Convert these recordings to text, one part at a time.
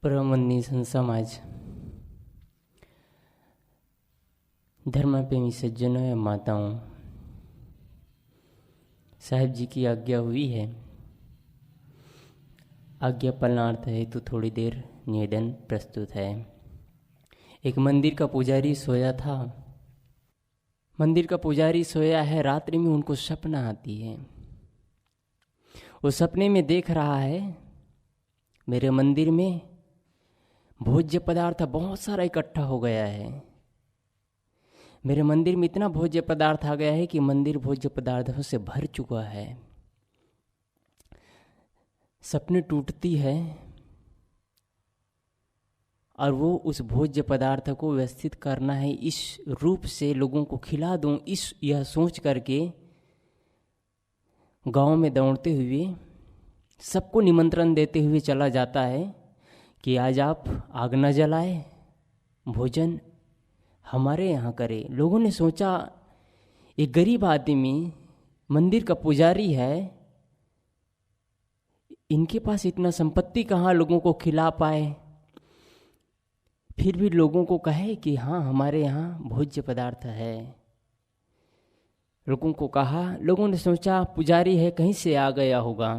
परमवंदनीय संत समाज, धर्म प्रेमी सज्जनों एवं माताओं, साहिब जी की आज्ञा हुई है। आज्ञा पालनार्थ है तो थोड़ी देर निवेदन प्रस्तुत है। एक मंदिर का पुजारी सोया था। मंदिर का पुजारी सोया है। रात्रि में उनको सपना आती है। वो सपने में देख रहा है मेरे मंदिर में भोज्य पदार्थ बहुत सारा इकट्ठा हो गया है। मेरे मंदिर में इतना भोज्य पदार्थ आ गया है कि मंदिर भोज्य पदार्थों से भर चुका है। सपने टूटती है और वो उस भोज्य पदार्थ को व्यवस्थित करना है, इस रूप से लोगों को खिला दूं, यह सोच करके गांव में दौड़ते हुए सबको निमंत्रण देते हुए चला जाता है कि आज आप आग न जलाए, भोजन हमारे यहाँ करें। लोगों ने सोचा एक गरीब आदमी मंदिर का पुजारी है, इनके पास इतना संपत्ति कहाँ लोगों को खिला पाए। फिर भी लोगों को कहे कि हाँ हमारे यहाँ भोज्य पदार्थ है। लोगों को कहा, लोगों ने सोचा पुजारी है कहीं से आ गया होगा।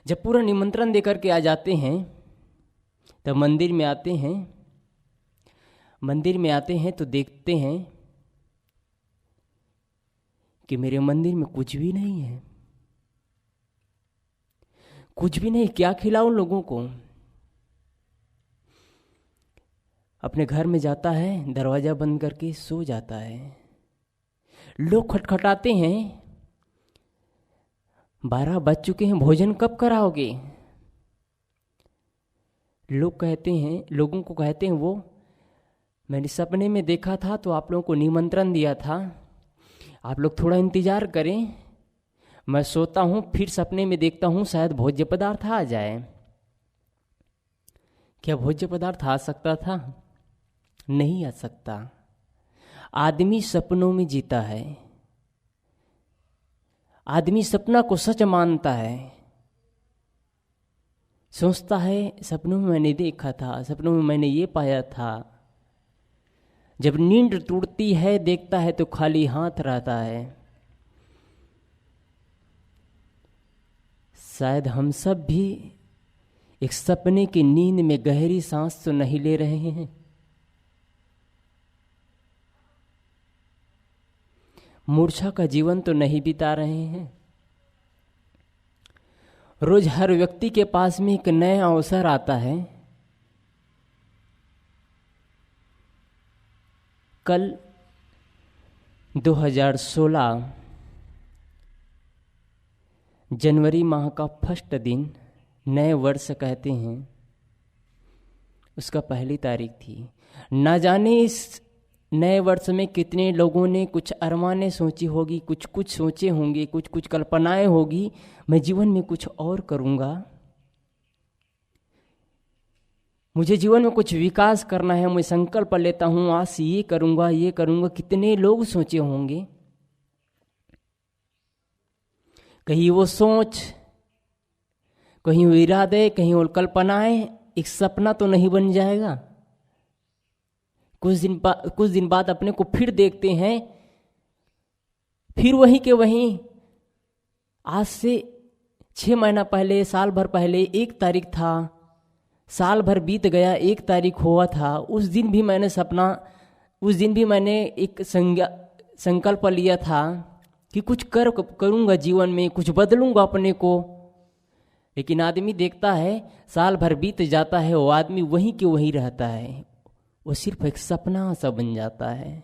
जब पूरा निमंत्रण देकर के आ जाते हैं तब मंदिर में आते हैं तो देखते हैं कि मेरे मंदिर में कुछ भी नहीं है, कुछ भी नहीं। क्या खिलाऊं लोगों को। अपने घर में जाता है, दरवाजा बंद करके सो जाता है। लोग खटखटाते हैं, 12 बज चुके हैं, भोजन कब कराओगे। लोगों को कहते हैं वो मैंने सपने में देखा था तो आप लोगों को निमंत्रण दिया था, आप लोग थोड़ा इंतजार करें, मैं सोता हूँ, फिर सपने में देखता हूँ शायद भोज्य पदार्थ आ जाए। क्या भोज्य पदार्थ आ सकता था? नहीं आ सकता। आदमी सपनों में जीता है। आदमी सपना को सच मानता है, सोचता है सपनों में मैंने देखा था, सपनों में मैंने ये पाया था। जब नींद टूटती है देखता है तो खाली हाथ रहता है। शायद हम सब भी एक सपने की नींद में गहरी सांस तो नहीं ले रहे हैं। मूर्छा का जीवन तो नहीं बिता रहे हैं। रोज हर व्यक्ति के पास में एक नया अवसर आता है। कल 2016 जनवरी माह का फर्स्ट दिन, नए वर्ष कहते हैं, उसका पहली तारीख थी। ना जाने इस नए वर्ष में कितने लोगों ने कुछ अरमानें सोची होगी, कुछ सोचे होंगे, कुछ कल्पनाएं होगी, मैं जीवन में कुछ और करूँगा, मुझे जीवन में कुछ विकास करना है, मैं संकल्प लेता हूँ आज ये करूँगा। कितने लोग सोचे होंगे। कहीं वो सोच, कहीं वो इरादे, कहीं वो कल्पनाएं एक सपना तो नहीं बन जाएगा। कुछ दिन बाद अपने को फिर देखते हैं, फिर वहीं के वहीं। आज से 6 महीना पहले, साल भर पहले 1 तारीख था, साल भर बीत गया, 1 तारीख हुआ था। उस दिन भी मैंने एक संकल्प लिया था कि कुछ करूँगा जीवन में, कुछ बदलूँगा अपने को। लेकिन आदमी देखता है साल भर बीत जाता है, वो आदमी वहीं के वहीं रहता है, वो सिर्फ एक सपना सा बन जाता है।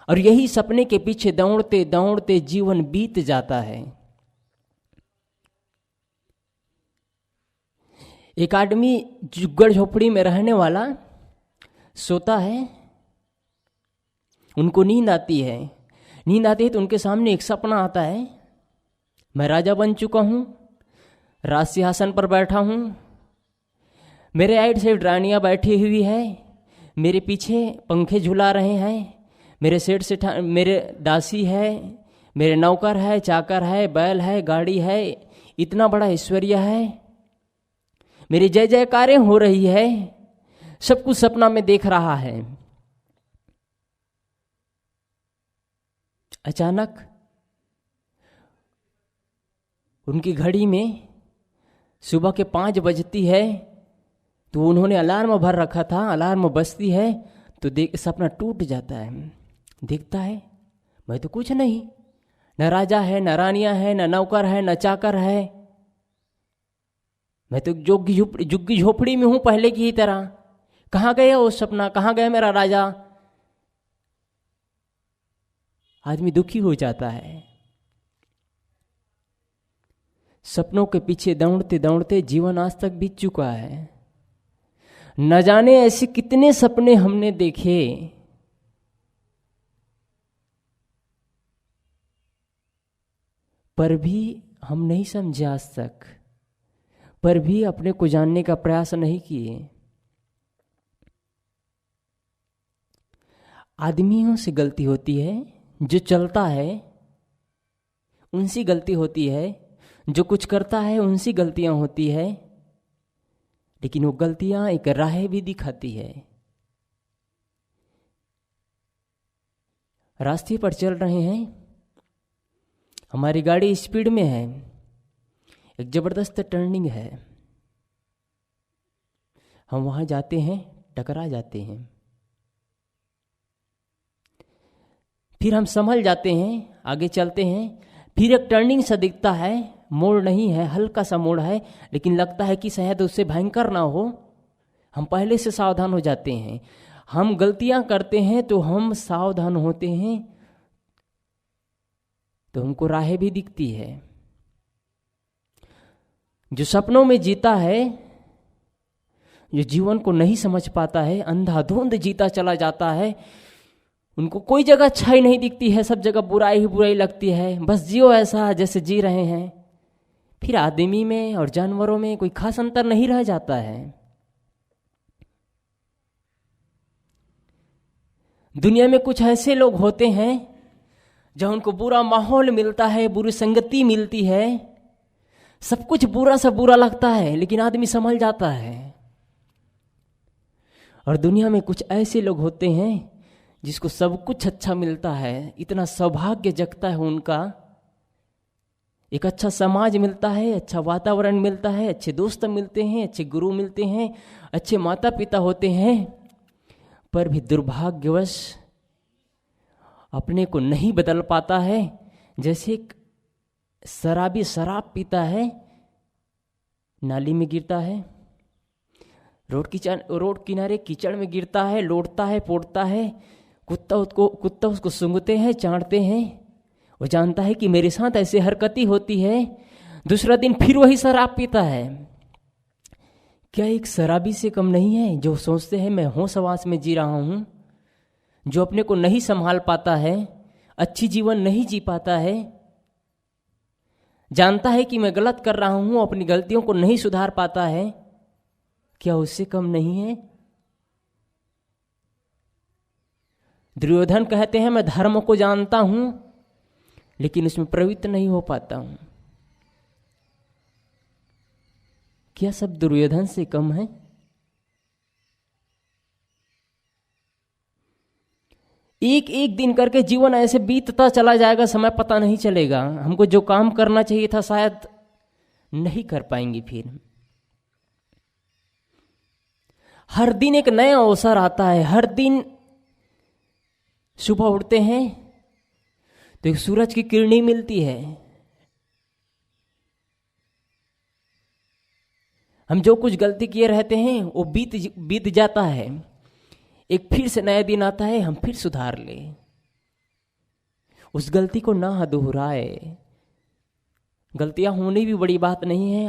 और यही सपने के पीछे दौड़ते दौड़ते जीवन बीत जाता है। एक आदमी जुग्गड़ झोपड़ी में रहने वाला सोता है, उनको नींद आती है तो उनके सामने एक सपना आता है, मैं राजा बन चुका हूँ, राज सिंहासन पर बैठा हूँ, मेरे साइड से रानियाँ बैठी हुई है, मेरे पीछे पंखे झुला रहे हैं, मेरे सेठ से मेरे दासी है, मेरे नौकर है, चाकर है, बैल है, गाड़ी है, इतना बड़ा ऐश्वर्य है। मेरी जय जयकारें हो रही है, सब कुछ सपना में देख रहा है। अचानक उनकी घड़ी में सुबह के 5 बजती है, तो उन्होंने अलार्म भर रखा था, अलार्म बजती है तो सपना टूट जाता है। देखता है मैं तो कुछ नहीं, न राजा है, न रानियां है, न नौकर है, न चाकर है, मैं तो झुग्गी झोपड़ी में हूं पहले की ही तरह। कहाँ गया वो सपना, कहाँ गया मेरा राजा? आदमी दुखी हो जाता है। सपनों के पीछे दौड़ते दौड़ते जीवन आज तक बीत चुका है। न जाने ऐसे कितने सपने हमने देखे, पर भी हम नहीं समझे आज तक, पर भी अपने को जानने का प्रयास नहीं किए। आदमियों से गलती होती है, जो चलता है उनसी गलती होती है, जो कुछ करता है उनसी गलतियां होती है, लेकिन वो गलतियां एक राह भी दिखाती है। रास्ते पर चल रहे हैं, हमारी गाड़ी स्पीड में है, एक जबरदस्त टर्निंग है, हम वहां जाते हैं, टकरा जाते हैं। फिर हम संभल जाते हैं, आगे चलते हैं, फिर एक टर्निंग सा दिखता है, मोड़ नहीं है, हल्का सा मोड़ है, लेकिन लगता है कि शायद उससे भयंकर ना हो। हम पहले से सावधान हो जाते हैं। हम गलतियां करते हैं तो हम सावधान होते हैं, तो हमको राहें भी दिखती है। जो सपनों में जीता है, जो जीवन को नहीं समझ पाता है, अंधाधुंध जीता चला जाता है, उनको कोई जगह अच्छाई नहीं दिखती है, सब जगह बुराई ही बुराई लगती है। बस जियो ऐसा जैसे जी रहे हैं। फिर आदमी में और जानवरों में कोई खास अंतर नहीं रह जाता है। दुनिया में कुछ ऐसे लोग होते हैं जब उनको बुरा माहौल मिलता है, बुरी संगति मिलती है, सब कुछ बुरा सा बुरा लगता है, लेकिन आदमी संभल जाता है। और दुनिया में कुछ ऐसे लोग होते हैं जिसको सब कुछ अच्छा मिलता है, इतना सौभाग्य जगता है उनका, एक अच्छा समाज मिलता है, अच्छा वातावरण मिलता है, अच्छे दोस्त मिलते हैं, अच्छे गुरु मिलते हैं, अच्छे माता पिता होते हैं, पर भी दुर्भाग्यवश अपने को नहीं बदल पाता है। जैसे एक शराबी शराब पीता है, नाली में गिरता है, रोड किनारे कीचड़ में गिरता है, लौटता है, पोड़ता है, कुत्ता उसको सूंघते हैं, चाटते हैं, वो जानता है कि मेरे साथ ऐसे हरकती होती है, दूसरा दिन फिर वही शराब पीता है। क्या एक शराबी से कम नहीं है जो सोचते हैं मैं होश हवास में जी रहा हूं, जो अपने को नहीं संभाल पाता है, अच्छी जीवन नहीं जी पाता है, जानता है कि मैं गलत कर रहा हूं, अपनी गलतियों को नहीं सुधार पाता है, क्या उससे कम नहीं है? दुर्योधन कहते हैं मैं धर्म को जानता हूं, लेकिन उसमें प्रवृत्त नहीं हो पाता हूं। क्या सब दुर्योधन से कम है? एक एक दिन करके जीवन ऐसे बीतता चला जाएगा, समय पता नहीं चलेगा। हमको जो काम करना चाहिए था शायद नहीं कर पाएंगे। फिर हर दिन एक नया अवसर आता है। हर दिन सुबह उठते हैं तो एक सूरज की किरणें मिलती है। हम जो कुछ गलती किए रहते हैं वो बीत जाता है। एक फिर से नया दिन आता है, हम फिर सुधार ले, उस गलती को ना दोहराए। गलतियां होनी भी बड़ी बात नहीं है,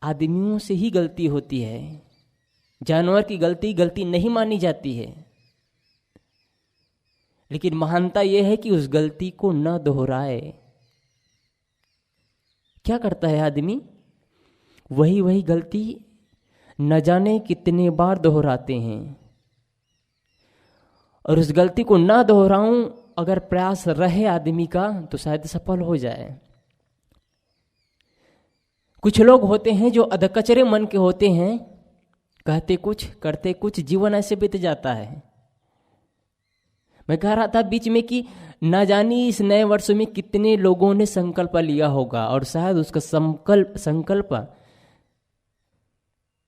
आदमियों से ही गलती होती है। जानवर की गलती नहीं मानी जाती है, लेकिन महानता यह है कि उस गलती को न दोहराए। क्या करता है आदमी? वही गलती न जाने कितने बार दोहराते हैं, और उस गलती को ना दोहराऊं अगर प्रयास रहे आदमी का तो शायद सफल हो जाए। कुछ लोग होते हैं जो अधकचरे मन के होते हैं, कहते कुछ करते कुछ, जीवन ऐसे बीत जाता है। मैं कह रहा था बीच में कि ना जानी इस नए वर्ष में कितने लोगों ने संकल्प लिया होगा और शायद उसका संकल्प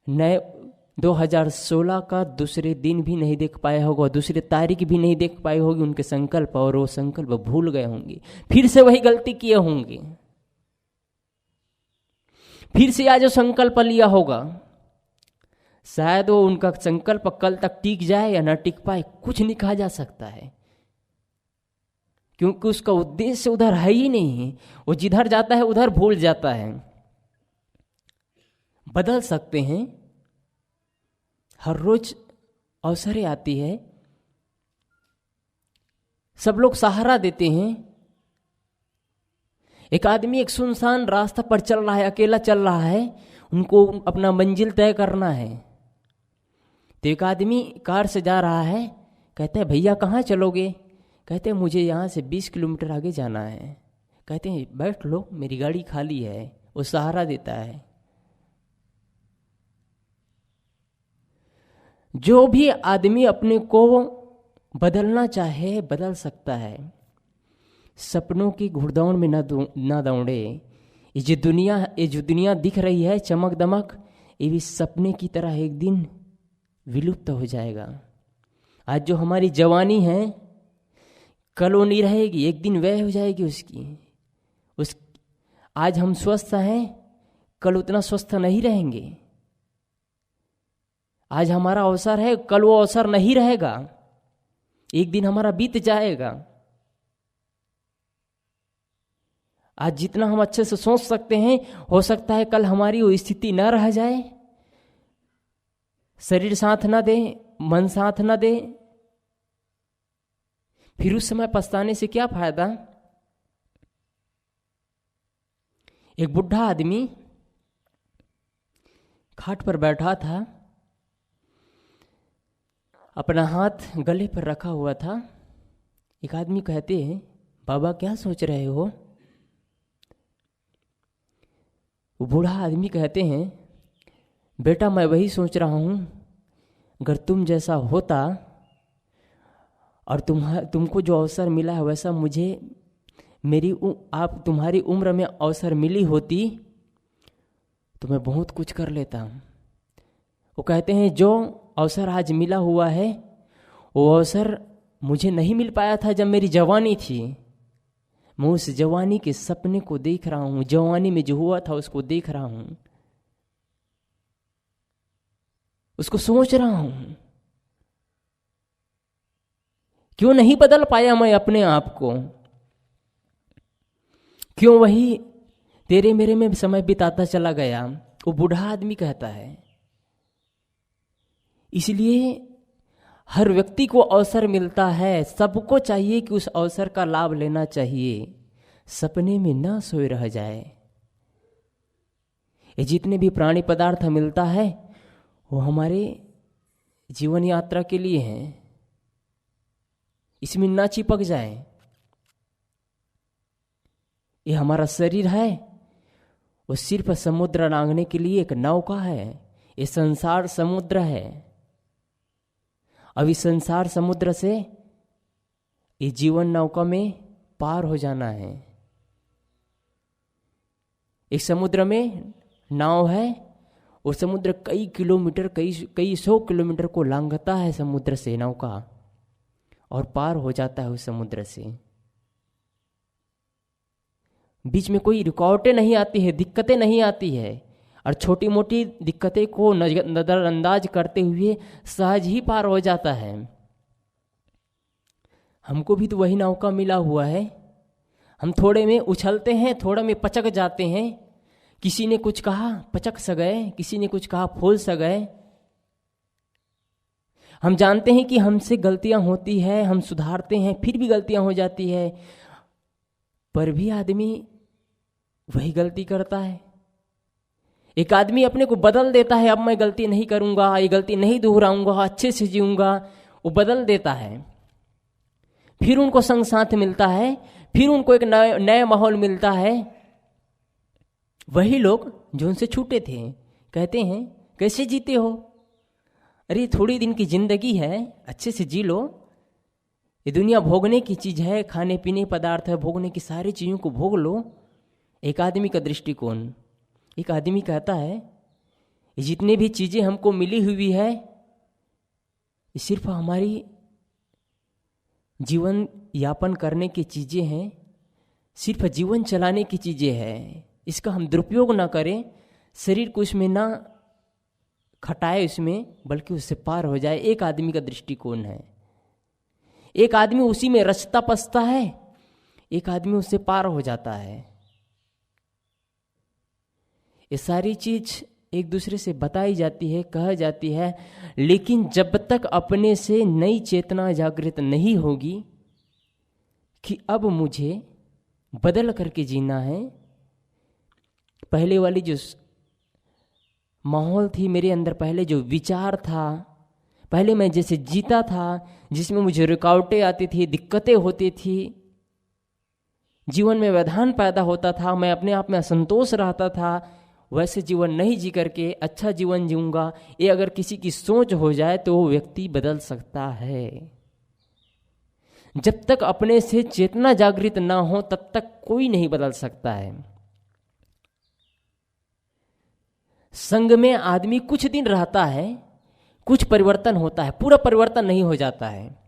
नए 2016 का दूसरे दिन भी नहीं देख पाया होगा, दूसरे तारीख भी नहीं देख पाई होगी उनके संकल्प, और वो संकल्प भूल गए होंगे, फिर से वही गलती किए होंगे, फिर से आज जो संकल्प लिया होगा शायद वो उनका संकल्प कल तक टिक जाए या ना टिक पाए, कुछ नहीं कहा जा सकता है, क्योंकि उसका उद्देश्य उधर है ही नहीं है। वो जिधर जाता है उधर भूल जाता है। बदल सकते हैं, हर रोज अवसरें आती है, सब लोग सहारा देते हैं। एक आदमी एक सुनसान रास्ता पर चल रहा है, अकेला चल रहा है, उनको अपना मंजिल तय करना है। तो एक आदमी कार से जा रहा है, कहते हैं भैया कहाँ चलोगे? कहते हैं मुझे यहाँ से 20 किलोमीटर आगे जाना है। कहते हैं बैठ लो, मेरी गाड़ी खाली है। वो सहारा देता है। जो भी आदमी अपने को बदलना चाहे बदल सकता है। सपनों की घुड़दौड़ में ना दौड़े। ये जो दुनिया दिख रही है चमक दमक, ये भी सपने की तरह एक दिन विलुप्त हो जाएगा। आज जो हमारी जवानी है कल वो नहीं रहेगी, एक दिन वह हो जाएगी उसकी। आज हम स्वस्थ हैं, कल उतना स्वस्थ नहीं रहेंगे। आज हमारा अवसर है, कल वो अवसर नहीं रहेगा, एक दिन हमारा बीत जाएगा। आज जितना हम अच्छे से सोच सकते हैं, हो सकता है कल हमारी वो स्थिति न रह जाए, शरीर साथ ना दे, मन साथ ना दे, फिर उस समय पछताने से क्या फायदा। एक बुढ़ा आदमी खाट पर बैठा था, अपना हाथ गले पर रखा हुआ था। एक आदमी कहते हैं बाबा क्या सोच रहे हो? वो बूढ़ा आदमी कहते हैं बेटा मैं वही सोच रहा हूँ, अगर तुम जैसा होता और तुमको जो अवसर मिला है वैसा मुझे तुम्हारी उम्र में अवसर मिली होती तो मैं बहुत कुछ कर लेता। वो कहते हैं जो अवसर आज मिला हुआ है वो अवसर मुझे नहीं मिल पाया था जब मेरी जवानी थी। मैं उस जवानी के सपने को देख रहा हूँ, जवानी में जो हुआ था उसको देख रहा हूँ, उसको सोच रहा हूँ। क्यों नहीं बदल पाया मैं अपने आप को? क्यों वही तेरे मेरे में समय बिताता चला गया? वो बूढ़ा आदमी कहता है। इसलिए हर व्यक्ति को अवसर मिलता है, सबको चाहिए कि उस अवसर का लाभ लेना चाहिए, सपने में ना सोए रह जाए। ये जितने भी प्राणी पदार्थ मिलता है वो हमारे जीवन यात्रा के लिए हैं, इसमें ना चिपक जाए। ये हमारा शरीर है, वो सिर्फ समुद्र लांघने के लिए एक नौका है। ये संसार समुद्र है। अब इस संसार समुद्र से ये जीवन नौका में पार हो जाना है। एक समुद्र में नाव है, और समुद्र कई किलोमीटर कई सौ किलोमीटर को लांघता है समुद्र से नौका, और पार हो जाता है उस समुद्र से। बीच में कोई रुकावटें नहीं आती है, दिक्कतें नहीं आती है, और छोटी मोटी दिक्कतें को नजरअंदाज करते हुए सहज ही पार हो जाता है। हमको भी तो वही नौका मिला हुआ है। हम थोड़े में उछलते हैं, थोड़े में पचक जाते हैं। किसी ने कुछ कहा पचक स गए, किसी ने कुछ कहा फूल स गए। हम जानते हैं कि हमसे गलतियां होती है, हम सुधारते हैं, फिर भी गलतियां हो जाती है, पर भी आदमी वही गलती करता है। एक आदमी अपने को बदल देता है, अब मैं गलती नहीं करूंगा, ये गलती नहीं दोहराऊंगा, अच्छे से जीऊंगा, वो बदल देता है। फिर उनको संग साथ मिलता है, फिर उनको एक नए माहौल मिलता है, वही लोग जो उनसे छूटे थे कहते हैं कैसे जीते हो, अरे थोड़ी दिन की जिंदगी है, अच्छे से जी लो, ये दुनिया भोगने की चीज़ है, खाने पीने पदार्थ है, भोगने की सारी चीज़ों को भोग लो। एक आदमी का दृष्टिकोण, एक आदमी कहता है ये जितने भी चीज़ें हमको मिली हुई है ये सिर्फ हमारी जीवन यापन करने की चीज़ें हैं, सिर्फ जीवन चलाने की चीज़ें हैं, इसका हम दुरुपयोग ना करें, शरीर को इसमें ना खटाए इसमें, बल्कि उससे पार हो जाए। एक आदमी का दृष्टिकोण है। एक आदमी उसी में रचता पसता है, एक आदमी उससे पार हो जाता है। ये सारी चीज एक दूसरे से बताई जाती है, कहा जाती है, लेकिन जब तक अपने से नई चेतना जागृत नहीं होगी कि अब मुझे बदल करके जीना है, पहले वाली जो माहौल थी मेरे अंदर, पहले जो विचार था, पहले मैं जैसे जीता था, जिसमें मुझे रुकावटें आती थी, दिक्कतें होती थी, जीवन में व्यवधान पैदा होता था, मैं अपने आप में असंतोष रहता था, वैसे जीवन नहीं जी करके अच्छा जीवन जीऊंगा, ये अगर किसी की सोच हो जाए तो वो व्यक्ति बदल सकता है। जब तक अपने से चेतना जागृत ना हो तब तक कोई नहीं बदल सकता है। संग में आदमी कुछ दिन रहता है, कुछ परिवर्तन होता है, पूरा परिवर्तन नहीं हो जाता है।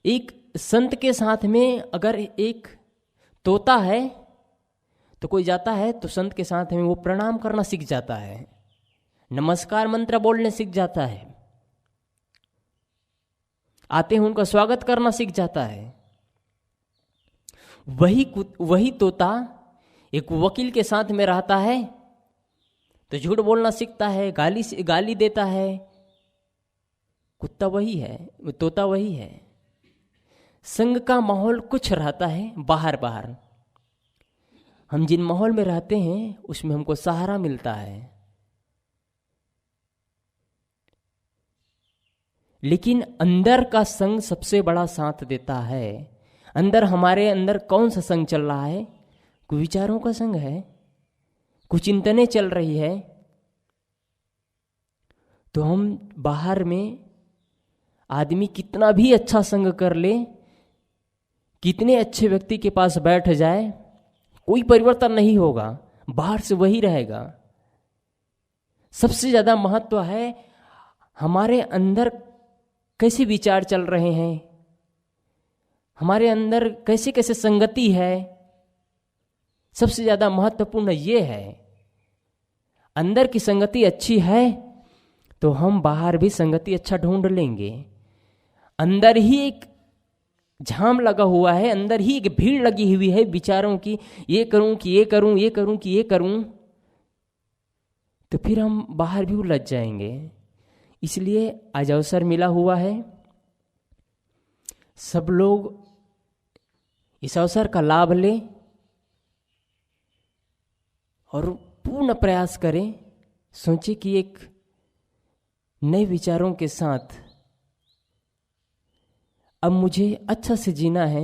एक संत के साथ में अगर एक तोता है तो कोई जाता है तो संत के साथ में वो प्रणाम करना सीख जाता है, नमस्कार मंत्र बोलने सीख जाता है, आते हैं उनका स्वागत करना सीख जाता है। वही तोता एक वकील के साथ में रहता है तो झूठ बोलना सीखता है, गाली देता है। कुत्ता वही है, तोता वही है। संग का माहौल कुछ रहता है बाहर बाहर, हम जिन माहौल में रहते हैं उसमें हमको सहारा मिलता है, लेकिन अंदर का संग सबसे बड़ा साथ देता है। अंदर हमारे अंदर कौन सा संग चल रहा है? कोई विचारों का संग है, कुछ चिंतनें चल रही है, तो हम बाहर में आदमी कितना भी अच्छा संग कर ले, कितने अच्छे व्यक्ति के पास बैठ जाए, कोई परिवर्तन नहीं होगा, बाहर से वही रहेगा। सबसे ज्यादा महत्व है हमारे अंदर कैसे विचार चल रहे हैं, हमारे अंदर कैसे कैसे संगति है। सबसे ज्यादा महत्वपूर्ण ये है, अंदर की संगति अच्छी है तो हम बाहर भी संगति अच्छा ढूंढ लेंगे। अंदर ही एक झाम लगा हुआ है, अंदर ही एक भीड़ लगी हुई है विचारों की, ये करूं कि ये करूं, ये करूं कि ये करूं, तो फिर हम बाहर भी उलझ जाएंगे। इसलिए आज अवसर मिला हुआ है, सब लोग इस अवसर का लाभ लें और पूर्ण प्रयास करें, सोचें कि एक नए विचारों के साथ अब मुझे अच्छा से जीना है,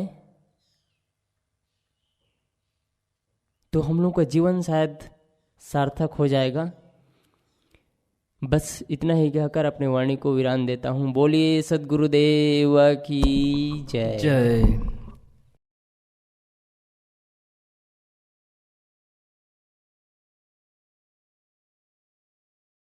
तो हम लोग का जीवन शायद सार्थक हो जाएगा। बस इतना ही कहकर अपने वाणी को विराम देता हूँ। बोलिए सद्गुरुदेव की जय। जय।